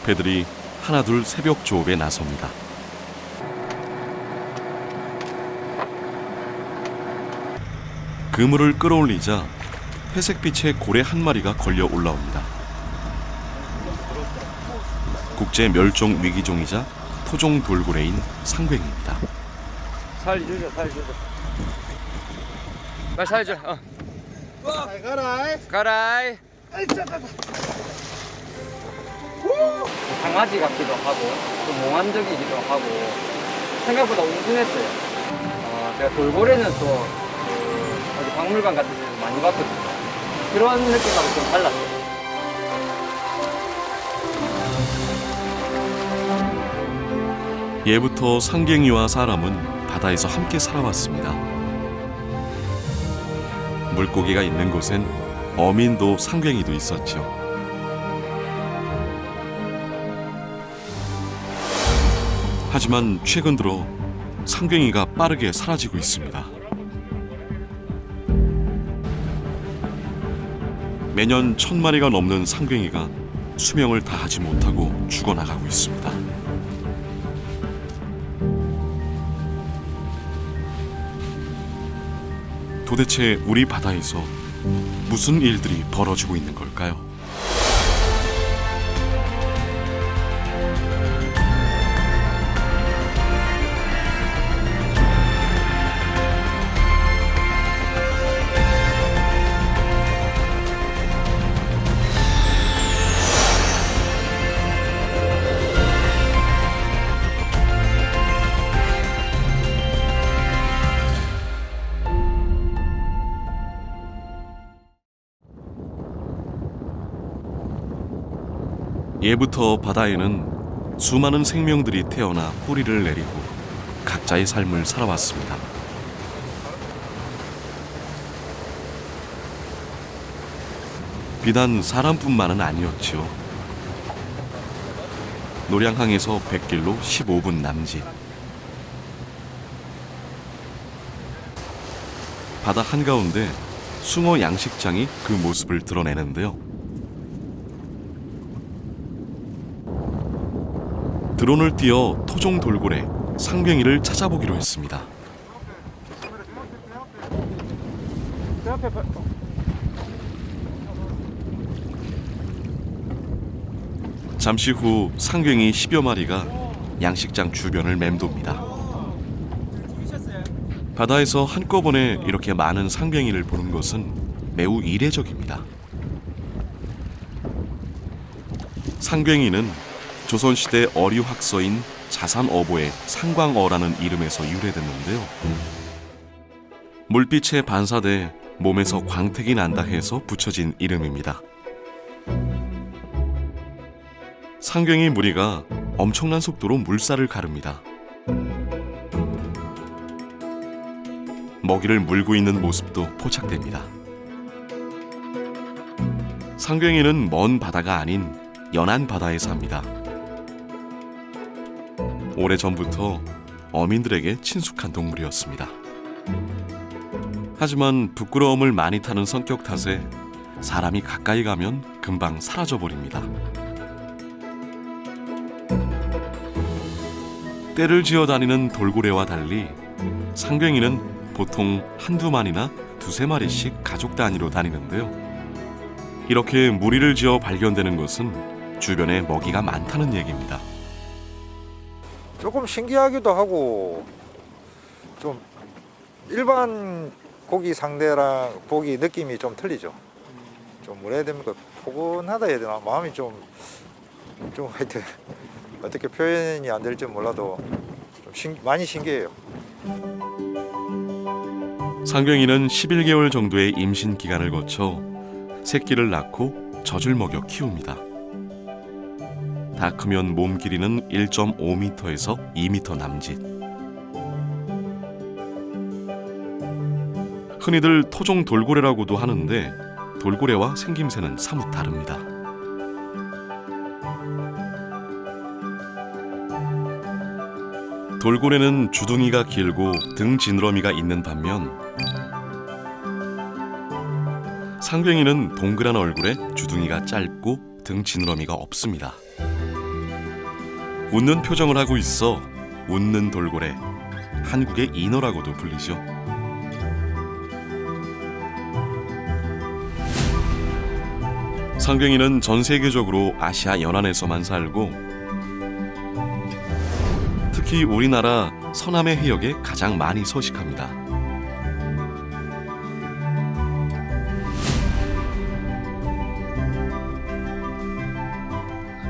배들이 하나둘 새벽 조업에 나섭니다. 그물을 끌어올리자 회색빛의 고래 한 마리가 걸려 올라옵니다. 국제 멸종 위기종이자 토종 돌고래인 상괭입니다. 살주자. 빨리 살줘. 가라이. 강아지 같기도 하고 좀 몽환적이기도 하고 생각보다 온순했어요. 제가 돌고래는 또 어디 박물관 같은 데서 많이 봤거든요. 그런 느낌하고 좀 달랐어요. 예부터 상괭이와 사람은 바다에서 함께 살아왔습니다. 물고기가 있는 곳엔 어민도 상괭이도 있었죠. 하지만 최근 들어 상괭이가 빠르게 사라지고 있습니다. 매년 1000마리가 넘는 상괭이가 수명을 다하지 못하고 죽어나가고 있습니다. 도대체 우리 바다에서 무슨 일들이 벌어지고 있는 걸까요? 예부터 바다에는 수많은 생명들이 태어나 뿌리를 내리고 각자의 삶을 살아왔습니다. 비단 사람뿐만은 아니었죠. 노량항에서 100길로 15분 남짓. 바다 한가운데 숭어 양식장이 그 모습을 드러내는데요. 드론을 띄워 토종 돌고래 상괭이를 찾아보기로 했습니다. 잠시 후 상괭이 10여 마리가 양식장 주변을 맴돕니다. 바다에서 한꺼번에 이렇게 많은 상괭이를 보는 것은 매우 이례적입니다. 상괭이는 조선시대 어류학서인 자산어보의 상광어라는 이름에서 유래됐는데요. 물빛에 반사돼 몸에서 광택이 난다 해서 붙여진 이름입니다. 상괭이 무리가 엄청난 속도로 물살을 가릅니다. 먹이를 물고 있는 모습도 포착됩니다. 상괭이는 먼 바다가 아닌 연안 바다에 삽니다. 오래전부터 어민들에게 친숙한 동물이었습니다. 하지만 부끄러움을 많이 타는 성격 탓에 사람이 가까이 가면 금방 사라져버립니다. 떼를 지어 다니는 돌고래와 달리 상괭이는 보통 한두 마리나 두세 마리씩 가족 단위로 다니는데요. 이렇게 무리를 지어 발견되는 것은 주변에 먹이가 많다는 얘기입니다. 조금 신기하기도 하고 좀 일반 고기 상대랑 고기 느낌이 좀 틀리죠. 좀 뭐라 해야 됩니까? 포근하다 해야 되나? 마음이 좀 하여튼 어떻게 표현이 안 될지 몰라도 좀 많이 신기해요. 상괭이는 11개월 정도의 임신 기간을 거쳐 새끼를 낳고 젖을 먹여 키웁니다. 다 크면 몸 길이는 1.5m에서 2m 남짓. 흔히들 토종 돌고래라고도 하는데 돌고래와 생김새는 사뭇 다릅니다. 돌고래는 주둥이가 길고 등 지느러미가 있는 반면 상괭이는 동그란 얼굴에 주둥이가 짧고 등 지느러미가 없습니다. 웃는 표정을 하고 있어 웃는 돌고래, 한국의 인어라고도 불리죠. 상괭이는 전 세계적으로 아시아 연안에서만 살고 특히 우리나라 서남해 해역에 가장 많이 서식합니다.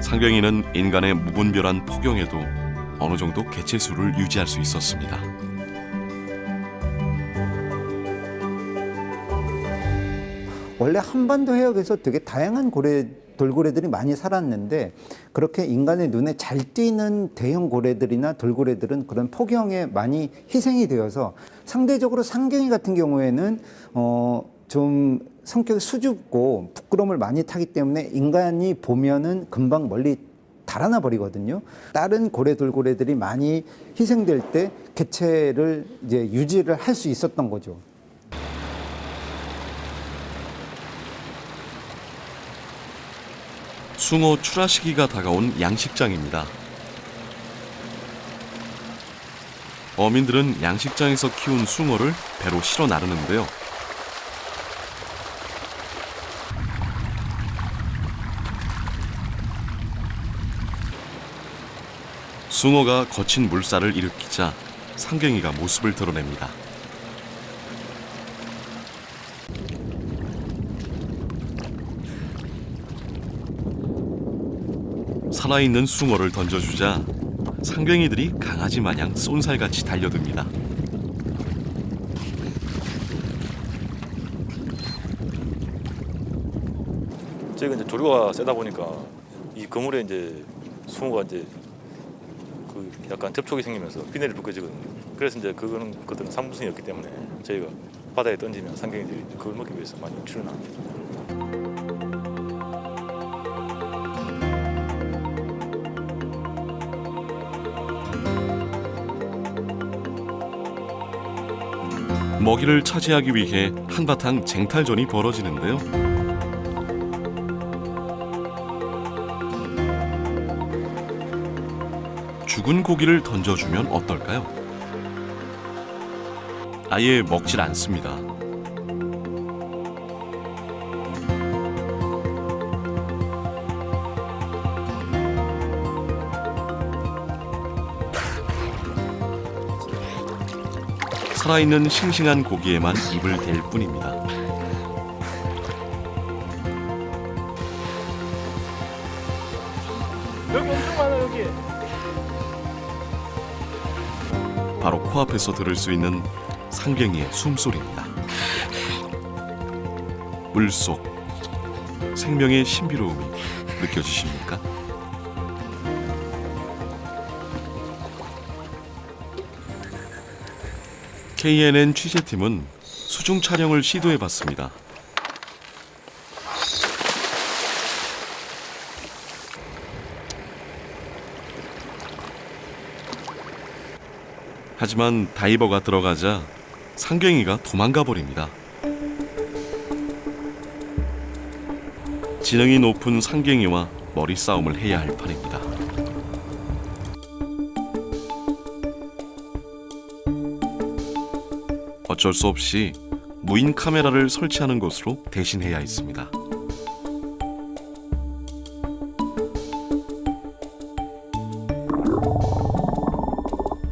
상괭이는 인간의 무분별한 포경에도 어느 정도 개체수를 유지할 수 있었습니다. 원래 한반도 해역에서 되게 다양한 돌고래들이 많이 살았는데 그렇게 인간의 눈에 잘 띄는 대형 고래들이나 돌고래들은 그런 포경에 많이 희생이 되어서 상대적으로 상괭이 같은 경우에는 좀 성격이 수줍고 부끄러움을 많이 타기 때문에 인간이 보면은 금방 멀리 달아나 버리거든요. 다른 고래 돌고래들이 많이 희생될 때 개체를 이제 유지를 할 수 있었던 거죠. 숭어 출하 시기가 다가온 양식장입니다. 어민들은 양식장에서 키운 숭어를 배로 실어 나르는데요. 숭어가 거친 물살을 일으키자 상괭이가 모습을 드러냅니다. 살아있는 숭어를 던져주자 상괭이들이 강아지 마냥 쏜살같이 달려듭니다. 저희가 이제 조류가 세다 보니까 이 그물에 이제 숭어가 이제 그 약간 접촉이 생기면서 비늘이 벗겨지거든요. 그래서 이제 그것들은 상품성이 없기 때문에 저희가 바다에 던지면 상경이들이 그걸 먹기 위해서 많이 출연합니다. 먹이를 차지하기 위해 한바탕 쟁탈전이 벌어지는데요. 죽은 고기를 던져주면 어떨까요? 아예 먹질 않습니다. 살아있는 싱싱한 고기에만 입을 댈 뿐입니다. 여기 엄청 많아 여기. 바로 코앞에서 들을 수 있는 상괭이의 숨소리입니다. 물속 생명의 신비로움이 느껴지십니까? KNN 취재팀은 수중 촬영을 시도해봤습니다. 하지만 다이버가 들어가자 상괭이가 도망가 버립니다. 지능이 높은 상괭이와 머리 싸움을 해야 할 판입니다. 어쩔 수 없이 무인 카메라를 설치하는 것으로 대신해야 했습니다.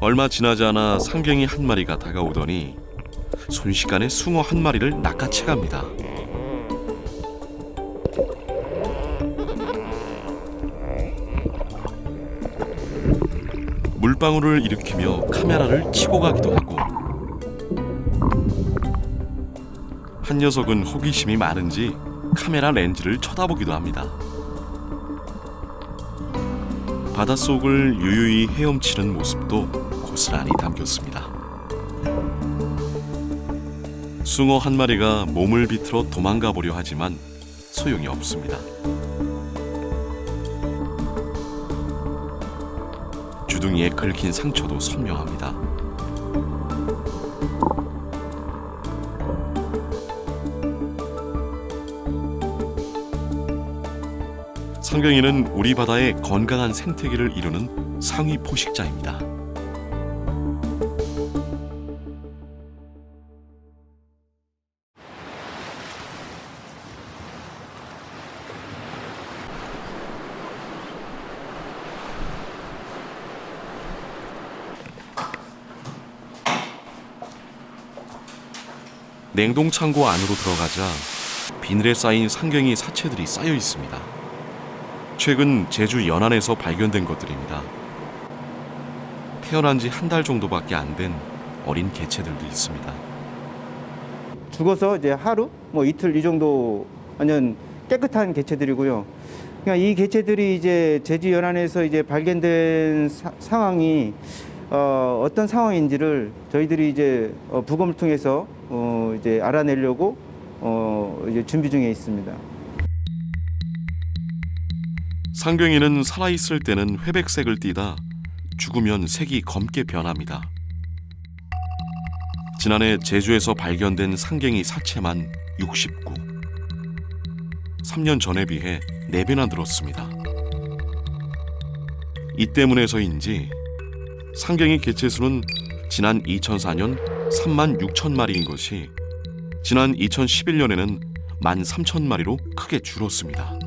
얼마 지나지 않아 상괭이 한 마리가 다가오더니 순식간에 숭어 한 마리를 낚아채 갑니다. 물방울을 일으키며 카메라를 치고 가기도 하고 한 녀석은 호기심이 많은지 카메라 렌즈를 쳐다보기도 합니다. 바닷속을 유유히 헤엄치는 모습도 고스란히 담겼습니다. 숭어 한 마리가 몸을 비틀어 도망가 보려 하지만 소용이 없습니다. 주둥이에 긁힌 상처도 선명합니다. 상경이는 우리 바다의 건강한 생태계를 이루는 상위 포식자입니다. 냉동 창고 안으로 들어가자 비늘에 쌓인 상경이 사체들이 쌓여 있습니다. 최근 제주 연안에서 발견된 것들입니다. 태어난 지 한 달 정도밖에 안 된 어린 개체들도 있습니다. 죽어서 이제 하루, 뭐 이틀 이 정도 완전 깨끗한 개체들이고요. 그러니까 이 개체들이 이제 제주 연안에서 이제 발견된 상황이 어떤 상황인지를 저희들이 이제 부검을 통해서 이제 알아내려고 이제 준비 중에 있습니다. 상경이는 살아있을 때는 회백색을 띠다 죽으면 색이 검게 변합니다. 지난해 제주에서 발견된 상경이 사체만 69. 3년 전에 비해 4배나 늘었습니다. 이 때문에서인지 상경이 개체수는 지난 2004년 3만 6천 마리인 것이 지난 2011년에는 1만 3천 마리로 크게 줄었습니다.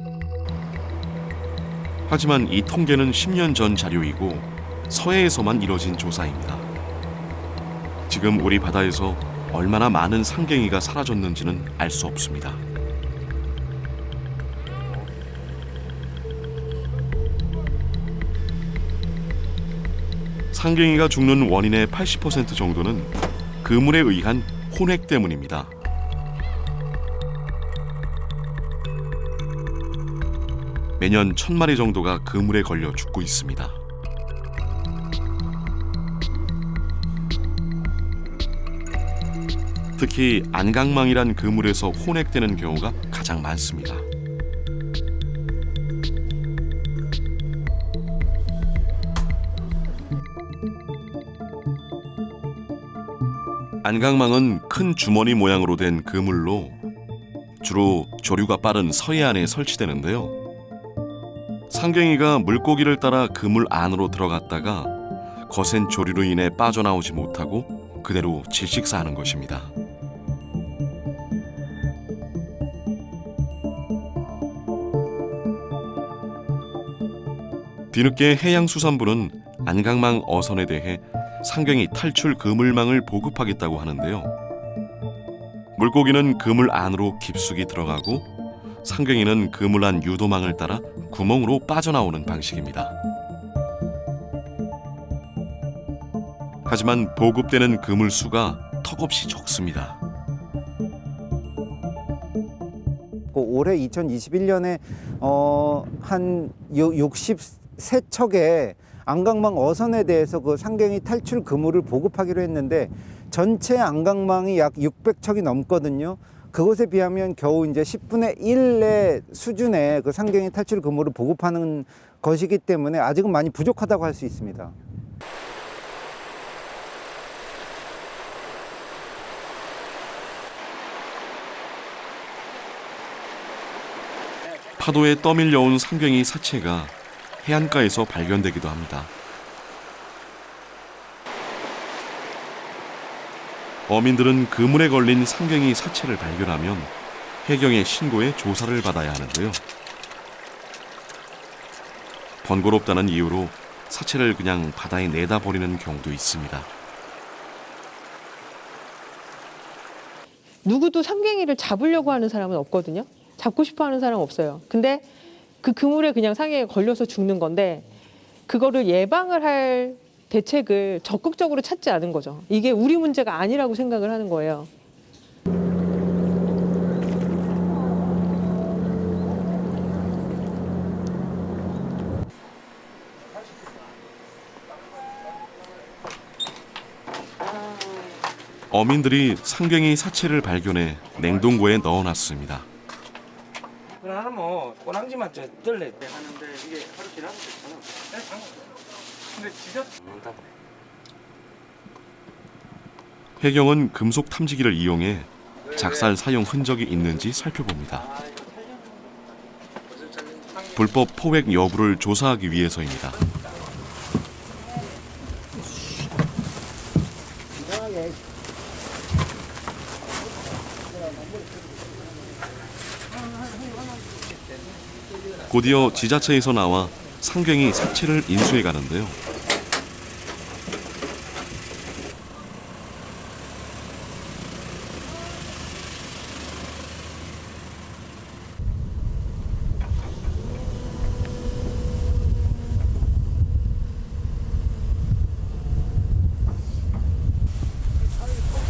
하지만 이 통계는 10년 전 자료이고 서해에서만 이뤄진 조사입니다. 지금 우리 바다에서 얼마나 많은 상경이가 사라졌는지는 알 수 없습니다. 상경이가 죽는 원인의 80% 정도는 그물에 의한 혼획 때문입니다. 매년 1,000마리 정도가 그물에 걸려 죽고 있습니다. 특히 안강망이란 그물에서 혼획되는 경우가 가장 많습니다. 안강망은 큰 주머니 모양으로 된 그물로 주로 조류가 빠른 서해안에 설치되는데요. 상경이가 물고기를 따라 그물 안으로 들어갔다가 거센 조류로 인해 빠져나오지 못하고 그대로 질식사하는 것입니다. 뒤늦게 해양수산부는 안강망 어선에 대해 상경이 탈출 그물망을 보급하겠다고 하는데요. 물고기는 그물 안으로 깊숙이 들어가고 상경이는 그물 안 유도망을 따라 구멍으로 빠져나오는 방식입니다. 하지만 보급되는 그물 수가 턱없이 적습니다. 올해 2021년에 한 63척의 안강망 어선에 대해서 그 상경이 탈출 그물을 보급하기로 했는데 전체 안강망이 약 600척이 넘거든요. 그것에 비하면 겨우 이제 10분의 1의 수준의 그 상경이 탈출 그물을 보급하는 것이기 때문에 아직은 많이 부족하다고 할 수 있습니다. 파도에 떠밀려온 상경이 사체가 해안가에서 발견되기도 합니다. 어민들은 그물에 걸린 상경이 사체를 발견하면 해경에 신고해 조사를 받아야 하는데요. 번거롭다는 이유로 사체를 그냥 바다에 내다 버리는 경우도 있습니다. 누구도 상갱이를 잡으려고 하는 사람은 없거든요. 잡고 싶어 하는 사람은 없어요. 근데 그 그물에 그냥 상갱이가 걸려서 죽는 건데 그거를 예방을 할 대책을 적극적으로 찾지 않은 거죠. 이게 우리 문제가 아니라고 생각을 하는 거예요. 어민들이 상갱이 사체를 발견해 냉동고에 넣어놨습니다. 그러면 뭐 꼬랑지만 저 뜰래 하는데 이게 하루 지나도 괜찮아. 근데 진짜 해경은 금속 탐지기를 이용해 작살 사용 흔적이 있는지 살펴봅니다. 불법 포획 여부를 조사하기 위해서입니다. 곧이어 지자체에서 나와 상갱이 사체를 인수해 가는데요.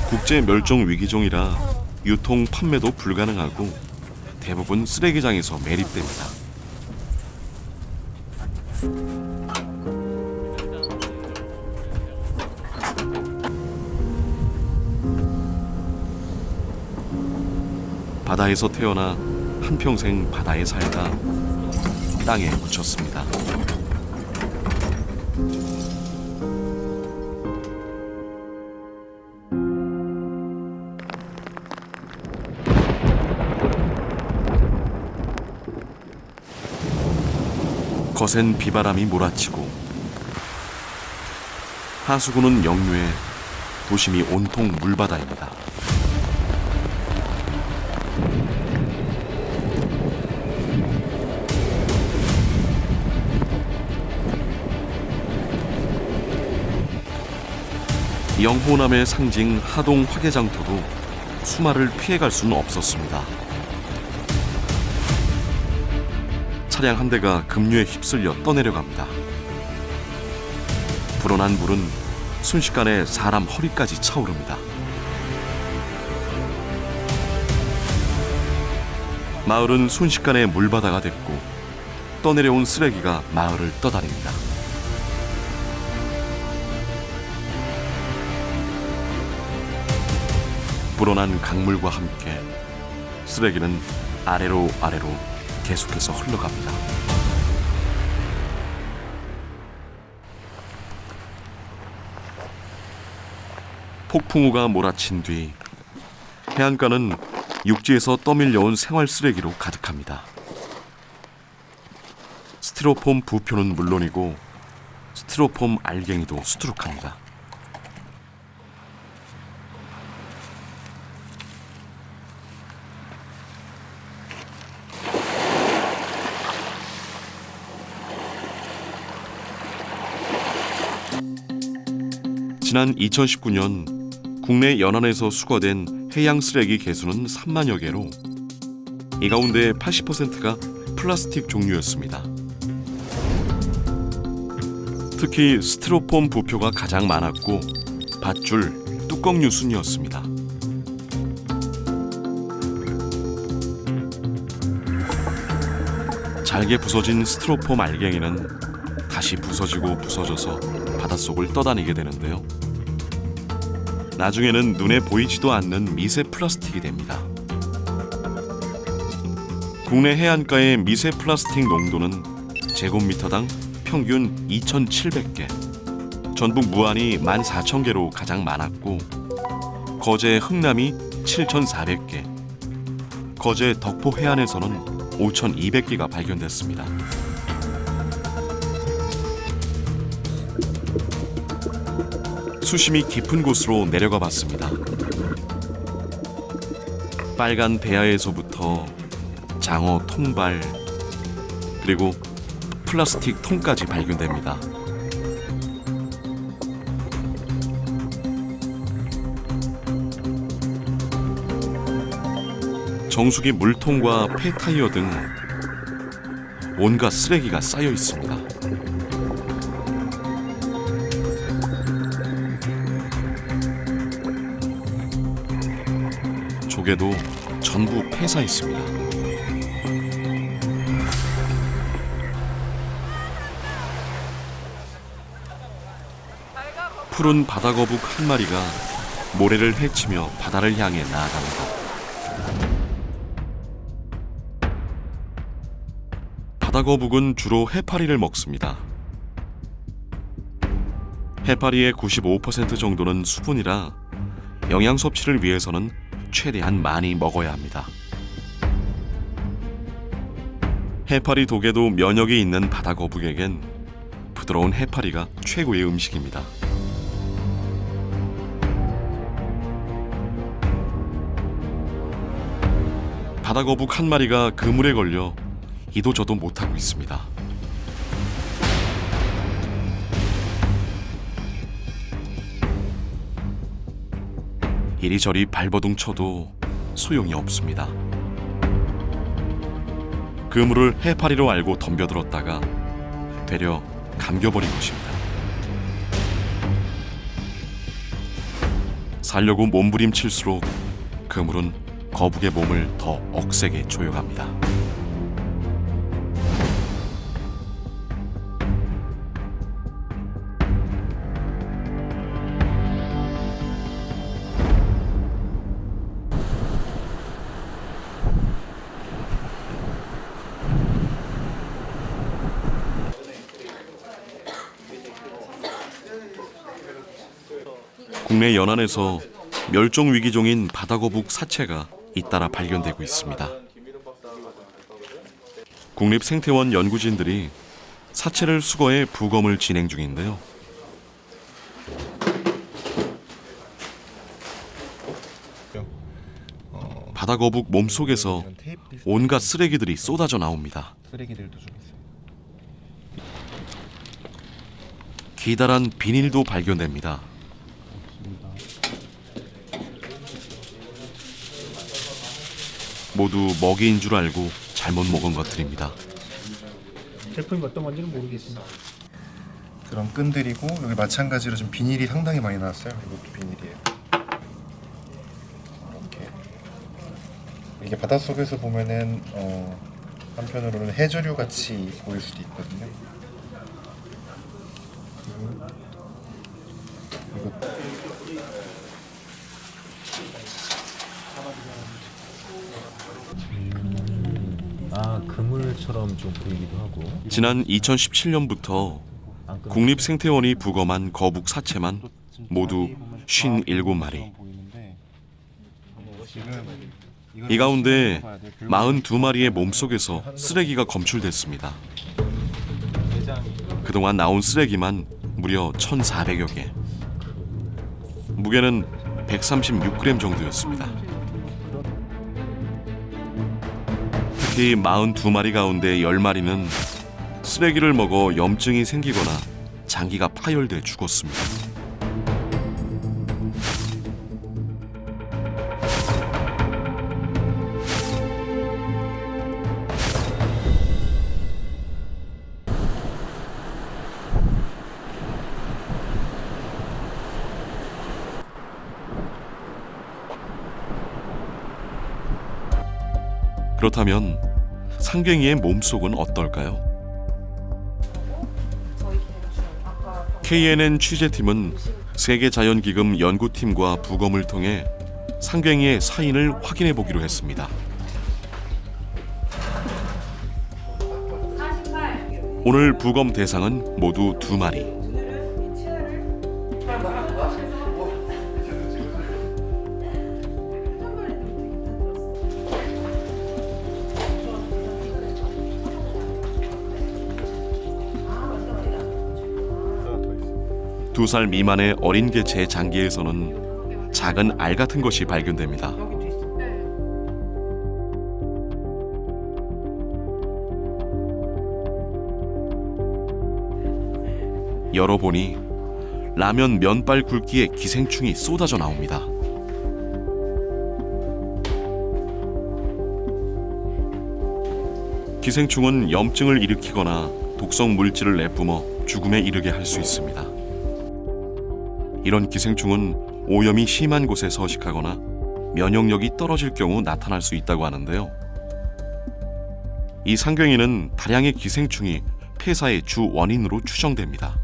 국제 멸종 위기종이라 유통 판매도 불가능하고 대부분 쓰레기장에서 매립됩니다. 바다에서 태어나 한평생 바다에 살다 땅에 묻혔습니다. 거센 비바람이 몰아치고 하수구는 역류해 도심이 온통 물바다입니다. 영호남의 상징 하동 화개장터도 수마를 피해갈 수는 없었습니다. 차량 한 대가 급류에 휩쓸려 떠내려갑니다. 불어난 물은 순식간에 사람 허리까지 차오릅니다. 마을은 순식간에 물바다가 됐고 떠내려온 쓰레기가 마을을 떠다닙니다. 불어난 강물과 함께 쓰레기는 아래로 계속해서 흘러갑니다. 폭풍우가 몰아친 뒤 해안가는 육지에서 떠밀려온 생활 쓰레기로 가득합니다. 스티로폼 부표는 물론이고 스티로폼 알갱이도 수두룩합니다. 지난 2019년 국내 연안에서 수거된 해양 쓰레기 개수는 3만여 개로 이 가운데 80%가 플라스틱 종류였습니다. 특히 스티로폼 부표가 가장 많았고 밧줄, 뚜껑류 순이었습니다. 잘게 부서진 스티로폼 알갱이는 다시 부서지고 부서져서 바닷속을 떠다니게 되는데요. 나중에는 눈에 보이지도 않는 미세 플라스틱이 됩니다. 국내 해안가의 미세 플라스틱 농도는 제곱미터당 평균 2,700개, 전북 무안이 14,000개로 가장 많았고 거제 흥남이 7,400개, 거제 덕포 해안에서는 5,200개가 발견됐습니다. 수심이 깊은 곳으로 내려가 봤습니다. 빨간 대야에서부터 장어 통발 그리고 플라스틱 통까지 발견됩니다. 정수기 물통과 폐타이어 등 온갖 쓰레기가 쌓여 있습니다. 조개도 전부 폐사했습니다. 푸른 바다거북 한 마리가 모래를 헤치며 바다를 향해 나아갑니다. 바다거북은 주로 해파리를 먹습니다. 해파리의 95% 정도는 수분이라 영양 섭취를 위해서는 최대한 많이 먹어야 합니다. 해파리 독에도 면역이 있는 바다거북에겐 부드러운 해파리가 최고의 음식입니다. 바다거북 한 마리가 그물에 걸려 이도 저도 못하고 있습니다. 이리저리 발버둥 쳐도 소용이 없습니다. 그물을 해파리로 알고 덤벼들었다가 되려 감겨버린 것입니다. 살려고 몸부림칠수록 그물은 거북의 몸을 더 억세게 조여갑니다. 국내 연안에서 멸종 위기종인 바다거북 사체가 잇따라 발견되고 있습니다. 국립생태원 연구진들이 사체를 수거해 부검을 진행 중인데요. 바다거북 몸속에서 온갖 쓰레기들이 쏟아져 나옵니다. 기다란 비닐도 발견됩니다. 모두 먹이인 줄 알고 잘못 먹은 것들입니다. 제품이 어떤 건지는 모르겠습니다. 그런 끈들이고 여기 마찬가지로 좀 비닐이 상당히 많이 나왔어요. 이것도 비닐이에요. 이렇게 이게 바닷속에서 보면은 한편으로는 해조류 같이 보일 수도 있거든요. 그물처럼 좀 보이기도 하고. 지난 2017년부터 국립생태원이 부검한 거북 사체만 모두 57마리. 이 가운데 42마리의 몸속에서 쓰레기가 검출됐습니다. 그동안 나온 쓰레기만 무려 1,400여 개. 무게는 136g 정도였습니다. 특히 42마리 가운데 10마리는 쓰레기를 먹어 염증이 생기거나 장기가 파열돼 죽었습니다. 그렇다면 상갱이의 몸속은 어떨까요? KNN 취재팀은 세계자연기금 연구팀과 부검을 통해 상갱이의 사인을 확인해 보기로 했습니다. 오늘 부검 대상은 모두 2마리. 두 살 미만의 어린 개체의 장기에서는 작은 알 같은 것이 발견됩니다. 열어보니 라면 면발 굵기의 기생충이 쏟아져 나옵니다. 기생충은 염증을 일으키거나 독성 물질을 내뿜어 죽음에 이르게 할 수 있습니다. 이런 기생충은 오염이 심한 곳에 서식하거나 면역력이 떨어질 경우 나타날 수 있다고 하는데요. 이 상갱이는 다량의 기생충이 폐사의 주 원인으로 추정됩니다.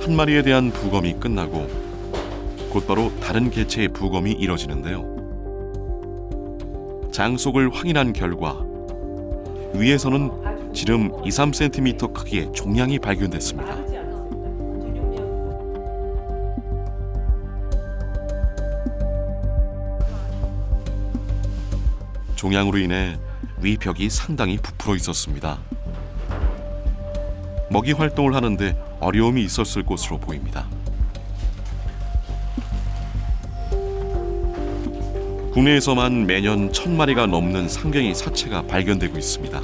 한 마리에 대한 부검이 끝나고 곧바로 다른 개체의 부검이 이뤄지는데요. 장속을 확인한 결과 위에서는 지름 2-3cm 크기의 종양이 발견됐습니다. 종양으로 인해 위벽이 상당히 부풀어 있었습니다. 먹이 활동을 하는데 어려움이 있었을 것으로 보입니다. 국내에서만 매년 1000마리가 넘는 상갱이 사체가 발견되고 있습니다.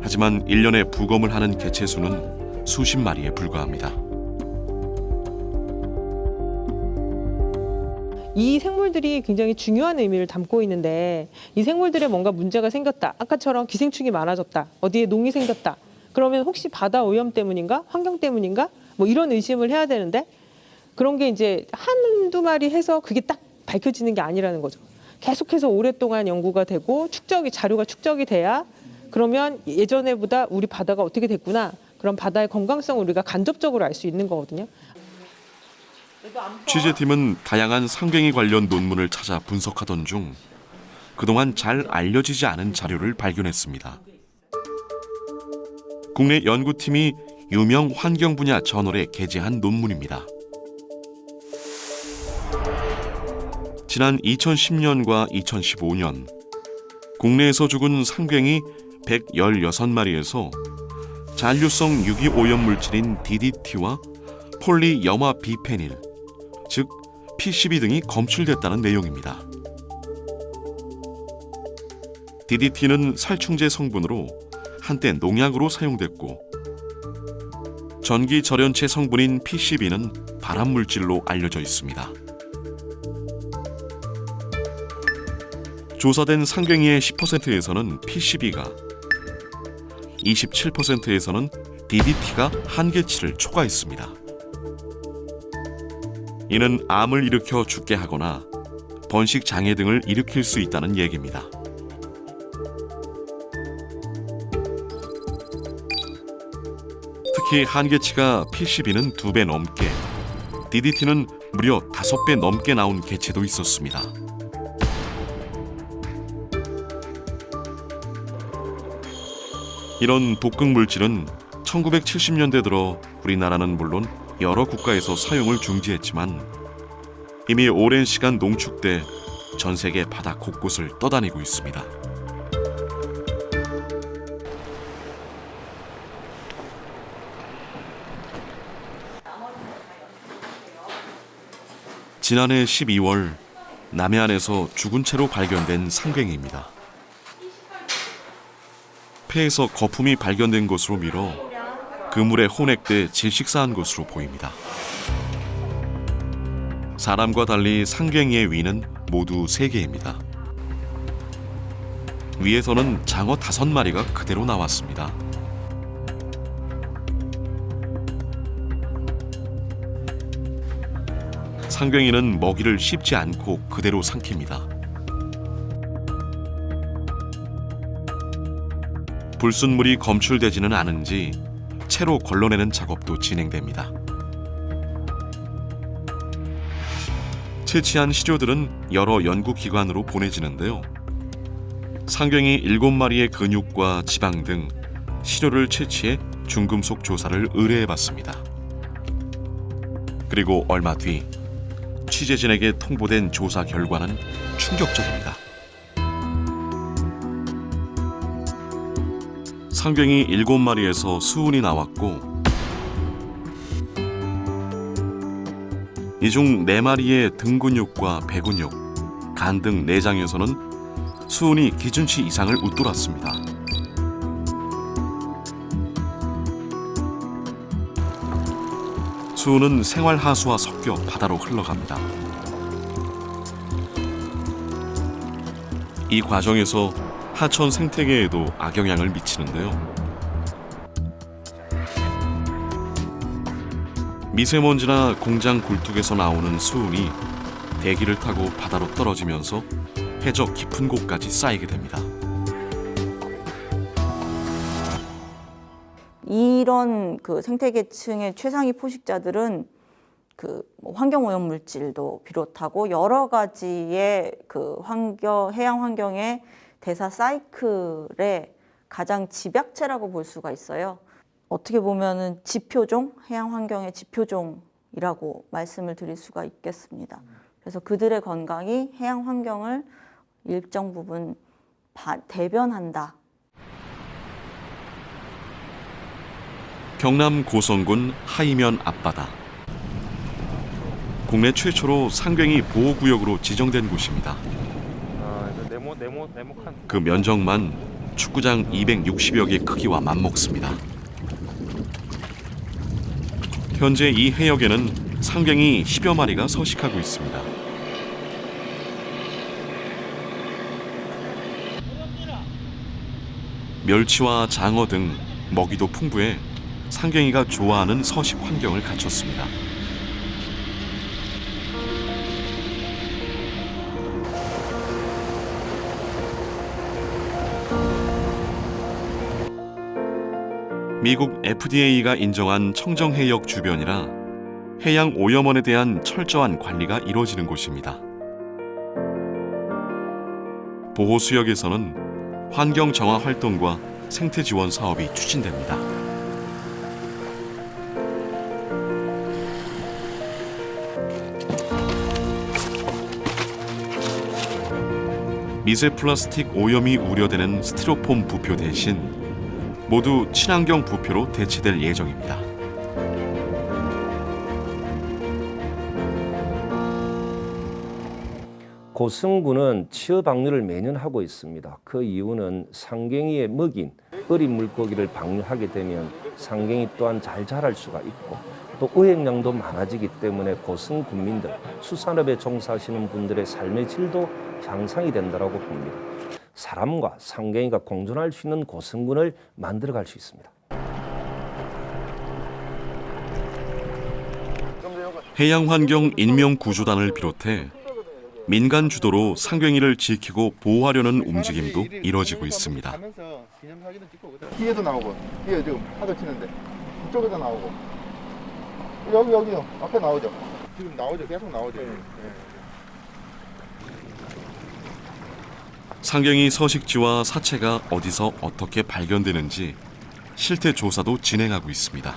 하지만 1년에 부검을 하는 개체 수는 수십 마리에 불과합니다. 이 생물들이 굉장히 중요한 의미를 담고 있는데 이 생물들에 뭔가 문제가 생겼다. 아까처럼 기생충이 많아졌다. 어디에 농이 생겼다. 그러면 혹시 바다 오염 때문인가? 환경 때문인가? 뭐 이런 의심을 해야 되는데 그런 게 이제 한두 마리 해서 그게 딱 밝혀지는 게 아니라는 거죠. 계속해서 오랫동안 연구가 되고 자료가 축적이 돼야 그러면 예전에보다 우리 바다가 어떻게 됐구나. 그런 바다의 건강성을 우리가 간접적으로 알 수 있는 거거든요. 취재팀은 다양한 상갱이 관련 논문을 찾아 분석하던 중 그동안 잘 알려지지 않은 자료를 발견했습니다. 국내 연구팀이 유명 환경 분야 저널에 게재한 논문입니다. 지난 2010년과 2015년 국내에서 죽은 상갱이 116마리에서 잔류성 유기오염 물질인 DDT와 폴리염화 비페닐, 즉 PCB 등이 검출됐다는 내용입니다. DDT는 살충제 성분으로 한때 농약으로 사용됐고 전기 절연체 성분인 PCB는 발암 물질로 알려져 있습니다. 조사된 상갱이의 10%에서는 PCB가, 27%에서는 DDT가 한계치를 초과했습니다. 이는 암을 일으켜 죽게 하거나 번식 장애 등을 일으킬 수 있다는 얘기입니다. 특히 한계치가 PCB는 2배 넘게, DDT는 무려 5배 넘게 나온 개체도 있었습니다. 이런 독극 물질은 1970년대 들어 우리나라는 물론 여러 국가에서 사용을 중지했지만 이미 오랜 시간 농축돼 전 세계 바다 곳곳을 떠다니고 있습니다. 지난해 12월 남해안에서 죽은 채로 발견된 상갱이입니다. 폐에서 거품이 발견된 것으로 미뤄 그물에 혼액돼 질식사한 것으로 보입니다. 사람과 달리 상갱이의 위는 모두 3개입니다. 위에서는 장어 5마리가 그대로 나왔습니다. 상갱이는 먹이를 씹지 않고 그대로 삼킵니다. 불순물이 검출되지는 않은지 채로 걸러내는 작업도 진행됩니다. 채취한 시료들은 여러 연구기관으로 보내지는데요. 상갱이 7마리의 근육과 지방 등 시료를 채취해 중금속 조사를 의뢰해봤습니다. 그리고 얼마 뒤 취재진에게 통보된 조사 결과는 충격적입니다. 상갱이 7마리에서 수은이 나왔고 이 중 4마리의 등 근육과 배 근육, 간 등 내장에서는 수은이 기준치 이상을 웃돌았습니다. 수은은 생활하수와 섞여 바다로 흘러갑니다. 이 과정에서 하천 생태계에도 악영향을 미치는데요. 미세먼지나 공장 굴뚝에서 나오는 수은이 대기를 타고 바다로 떨어지면서 해저 깊은 곳까지 쌓이게 됩니다. 이런 그 생태계층의 최상위 포식자들은 뭐 환경오염 물질도 비롯하고 여러 가지의 해양 환경의 대사 사이클의 가장 집약체라고 볼 수가 있어요. 어떻게 보면은 지표종, 해양 환경의 지표종이라고 말씀을 드릴 수가 있겠습니다. 그래서 그들의 건강이 해양 환경을 일정 부분 대변한다. 경남 고성군 하이면 앞바다. 국내 최초로 상갱이 보호구역으로 지정된 곳입니다. 그 면적만 축구장 260여 개 크기와 맞먹습니다. 현재 이 해역에는 상갱이 10여 마리가 서식하고 있습니다. 멸치와 장어 등 먹이도 풍부해 상갱이가 좋아하는 서식 환경을 갖췄습니다. 미국 FDA가 인정한 청정해역 주변이라 해양 오염원에 대한 철저한 관리가 이루어지는 곳입니다. 보호수역에서는 환경 정화 활동과 생태 지원 사업이 추진됩니다. 미세 플라스틱 오염이 우려되는 스티로폼 부표 대신 모두 친환경 부표로 대체될 예정입니다. 고성군은 취업 방류를 매년 하고 있습니다. 그 이유는 상갱이의 먹인 어린 물고기를 방류하게 되면 상갱이 또한 잘 자랄 수가 있고 또 어획량도 많아지기 때문에 고성 군민들, 수산업에 종사하시는 분들의 삶의 질도 향상이 된다고 봅니다. 사람과 상갱이가 공존할 수 있는 고성군을 만들어갈 수 있습니다. 해양환경 인명구조단을 비롯해 민간 주도로 상갱이를 지키고 보호하려는 움직임도 이뤄지고 있습니다. 뒤에도 나오고, 뒤에 지금 파도 치는데 이쪽에도 나오고, 여기요 앞에 나오죠. 지금 나오죠, 계속 나오죠. 상갱이 서식지와 사체가 어디서 어떻게 발견되는지 실태 조사도 진행하고 있습니다.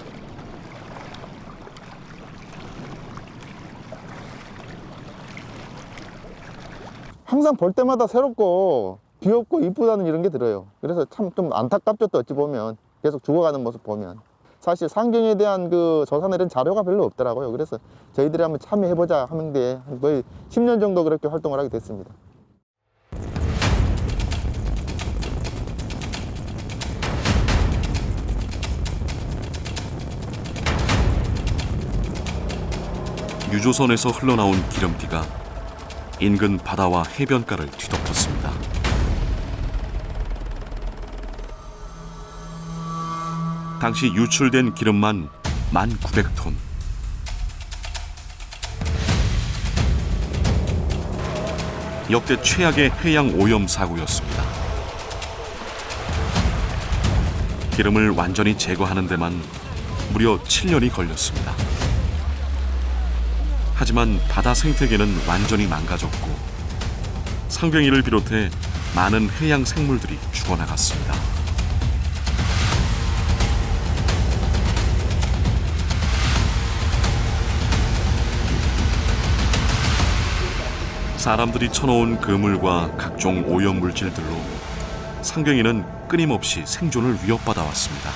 항상 볼 때마다 새롭고 귀엽고 이쁘다는 이런 게 들어요. 그래서 참 좀 안타깝죠. 또 어찌 보면 계속 죽어가는 모습 보면 사실 상갱에 대한 그 조사나 이런 자료가 별로 없더라고요. 그래서 저희들이 한번 참여해보자 하는 데 거의 10년 정도 그렇게 활동을 하게 됐습니다. 유조선에서 흘러나온 기름띠가 인근 바다와 해변가를 뒤덮었습니다. 당시 유출된 기름만 1,900톤. 역대 최악의 해양 오염 사고였습니다. 기름을 완전히 제거하는 데만 무려 7년이 걸렸습니다. 하지만 바다 생태계는 완전히 망가졌고 상갱이를 비롯해 많은 해양 생물들이 죽어나갔습니다. 사람들이 쳐놓은 그물과 각종 오염물질들로 상갱이는 끊임없이 생존을 위협받아 왔습니다.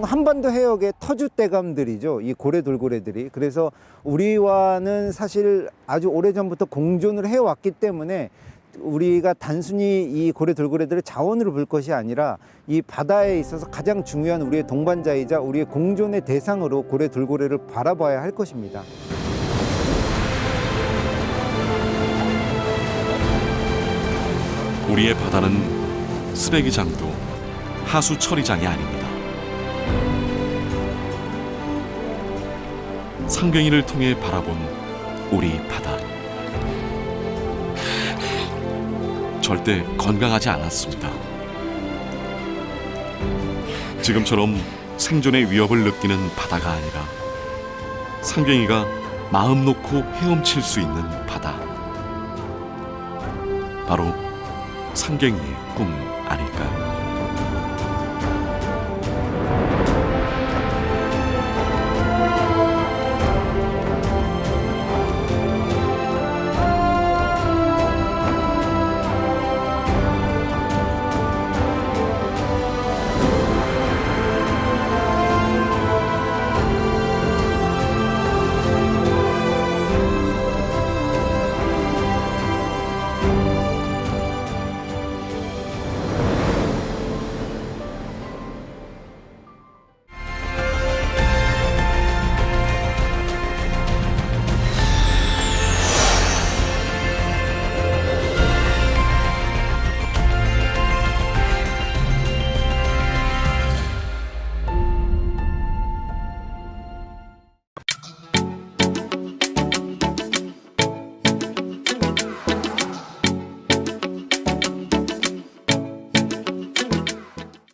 한반도 해역의 터줏대감들이죠. 이 고래 돌고래들이. 그래서 우리와는 사실 아주 오래전부터 공존을 해왔기 때문에 우리가 단순히 이 고래 돌고래들을 자원으로 볼 것이 아니라 이 바다에 있어서 가장 중요한 우리의 동반자이자 우리의 공존의 대상으로 고래 돌고래를 바라봐야 할 것입니다. 우리의 바다는 쓰레기장도 하수 처리장이 아닙니다. 상갱이를 통해 바라본 우리 바다. 절대 건강하지 않았습니다. 지금처럼 생존의 위협을 느끼는 바다가 아니라 상경이가 마음 놓고 헤엄칠 수 있는 바다. 바로 상경이의 꿈 아닐까요?